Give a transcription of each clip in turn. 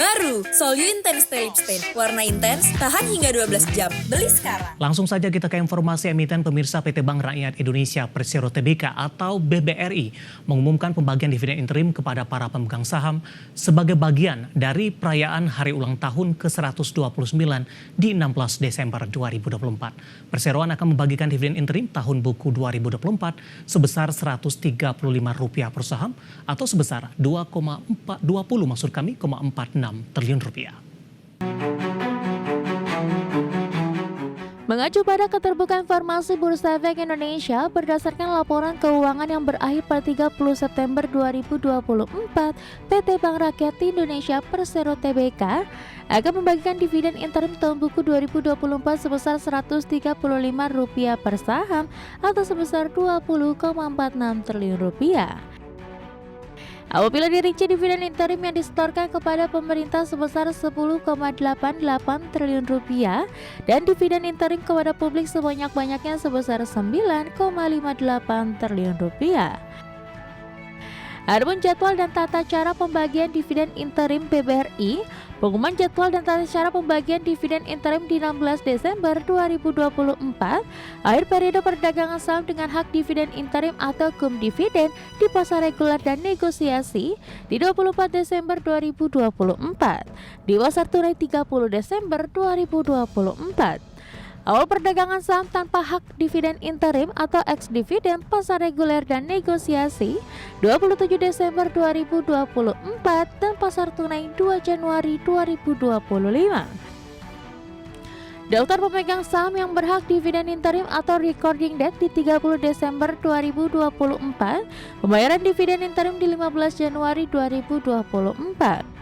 Baru, Solyu Intense Lip Stain. Warna intens, tahan hingga 12 jam. Beli sekarang. Langsung saja kita ke informasi emiten pemirsa. PT Bank Rakyat Indonesia Persero Tbk atau BBRI mengumumkan pembagian dividen interim kepada para pemegang saham sebagai bagian dari perayaan hari ulang tahun ke-129 di 16 Desember 2024. Perseroan akan membagikan dividen interim tahun buku 2024 sebesar Rp135 per saham atau sebesar 2,46 triliun rupiah. Mengacu pada keterbukaan informasi Bursa Efek Indonesia berdasarkan laporan keuangan yang berakhir pada 30 September 2024, PT Bank Rakyat Indonesia Persero Tbk akan membagikan dividen interim tahun buku 2024 sebesar Rp135 per saham atau sebesar 20,46 triliun rupiah. Apabila dirinci dividen interim yang disetorkan kepada pemerintah sebesar 10,88 triliun rupiah dan dividen interim kepada publik sebanyak-banyaknya sebesar 9,58 triliun rupiah. Adapun jadwal dan tata cara pembagian dividen interim BBRI, pengumuman jadwal dan tata cara pembagian dividen interim di 16 Desember 2024, akhir periode perdagangan saham dengan hak dividen interim atau cum dividen di pasar reguler dan negosiasi di 24 Desember 2024, di pasar tunai 30 Desember 2024. Awal perdagangan saham tanpa hak dividen interim atau ex-dividen pasar reguler dan negosiasi 27 Desember 2024 dan pasar tunai 2 Januari 2025. Daftar pemegang saham yang berhak dividen interim atau recording date di 30 Desember 2024, pembayaran dividen interim di 15 Januari 2024.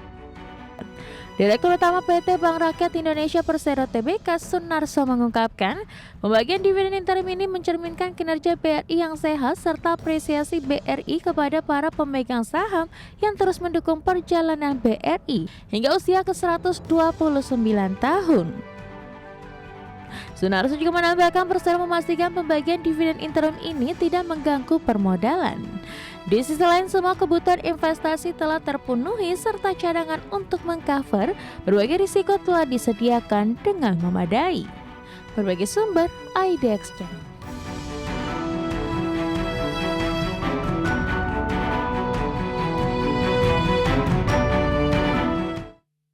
Direktur Utama PT Bank Rakyat Indonesia Persero Tbk Sunarso mengungkapkan, pembagian dividen interim ini mencerminkan kinerja BRI yang sehat serta apresiasi BRI kepada para pemegang saham yang terus mendukung perjalanan BRI hingga usia ke-129 tahun. Sunarso juga menambahkan Persero memastikan pembagian dividen interim ini tidak mengganggu permodalan. Di sisi lain, semua kebutuhan investasi telah terpenuhi serta cadangan untuk mengcover berbagai risiko telah disediakan dengan memadai. Berbagai sumber IDX Channel.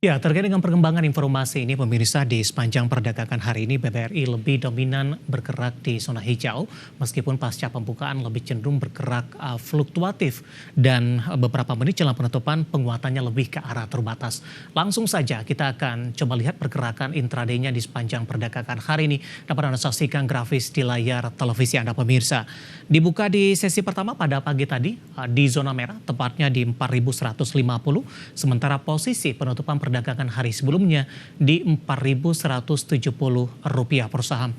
Ya, terkait dengan perkembangan informasi ini pemirsa, di sepanjang perdagangan hari ini BBRI lebih dominan bergerak di zona hijau meskipun pasca pembukaan lebih cenderung bergerak fluktuatif dan beberapa menit jelang penutupan penguatannya lebih ke arah terbatas. Langsung saja kita akan coba lihat pergerakan intraday-nya di sepanjang perdagangan hari ini. Dapat Anda saksikan grafis di layar televisi Anda pemirsa. Dibuka di sesi pertama pada pagi tadi di zona merah, tepatnya di 4.150, sementara posisi penutupan perdagangan hari sebelumnya di Rp4.170 per saham.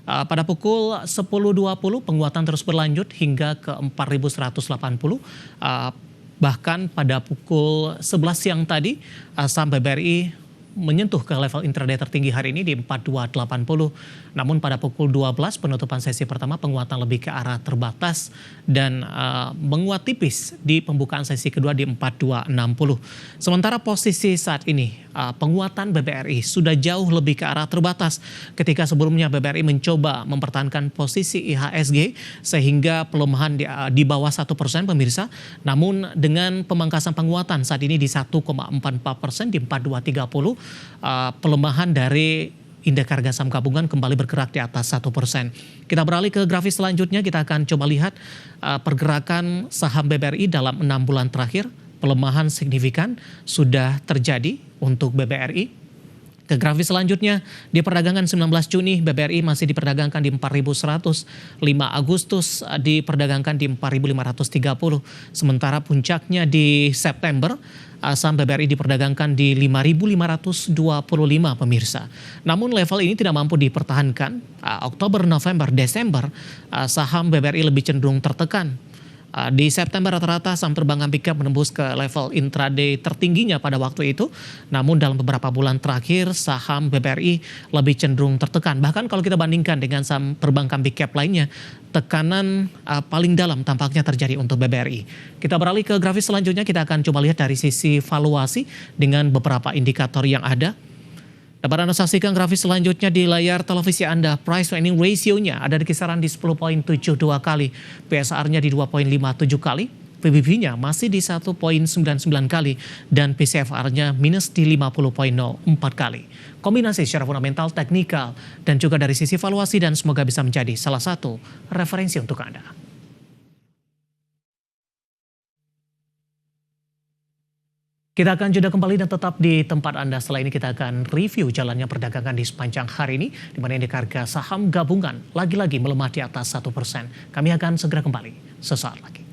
Pada pukul 10.20 penguatan terus berlanjut hingga ke 4.180. Bahkan pada pukul 11 siang tadi saham BBRI menyentuh ke level intraday tertinggi hari ini di 4280. Namun pada pukul 12 penutupan sesi pertama penguatan lebih ke arah terbatas dan menguat tipis di pembukaan sesi kedua di 4260. Sementara posisi saat ini penguatan BBRI sudah jauh lebih ke arah terbatas ketika sebelumnya BBRI mencoba mempertahankan posisi IHSG sehingga pelemahan di bawah 1% pemirsa. Namun dengan pemangkasan penguatan saat ini di 1,44% di 4230, pelemahan dari indeks harga saham gabungan kembali bergerak di atas 1%. Kita beralih ke grafis selanjutnya, kita akan coba lihat pergerakan saham BBRI dalam 6 bulan terakhir. Pelemahan signifikan sudah terjadi untuk BBRI. Ke grafis selanjutnya, di perdagangan 19 Juni BBRI masih diperdagangkan di 4.100, 5 Agustus diperdagangkan di 4.530, sementara puncaknya di September saham BBRI diperdagangkan di 5.525 pemirsa. Namun level ini tidak mampu dipertahankan. Oktober, November, Desember saham BBRI lebih cenderung tertekan. Di September rata-rata saham perbankan big cap menembus ke level intraday tertingginya pada waktu itu. Namun dalam beberapa bulan terakhir saham BBRI lebih cenderung tertekan. Bahkan kalau kita bandingkan dengan saham perbankan big cap lainnya, tekanan paling dalam tampaknya terjadi untuk BBRI. Kita beralih ke grafis selanjutnya, kita akan coba lihat dari sisi valuasi dengan beberapa indikator yang ada. Dapat Anda saksikan grafis selanjutnya di layar televisi Anda. Price to earning ratio-nya ada di kisaran di 10.72 kali, PSR-nya di 2.57 kali, PBV-nya masih di 1.99 kali, dan PCFR-nya minus di 50.04 kali. Kombinasi secara fundamental, teknikal, dan juga dari sisi valuasi, dan semoga bisa menjadi salah satu referensi untuk Anda. Kita akan jeda kembali dan tetap di tempat Anda. Setelah ini kita akan review jalannya perdagangan di sepanjang hari ini, di mana indeks harga saham gabungan lagi-lagi melemah di atas 1%. Kami akan segera kembali sesaat lagi.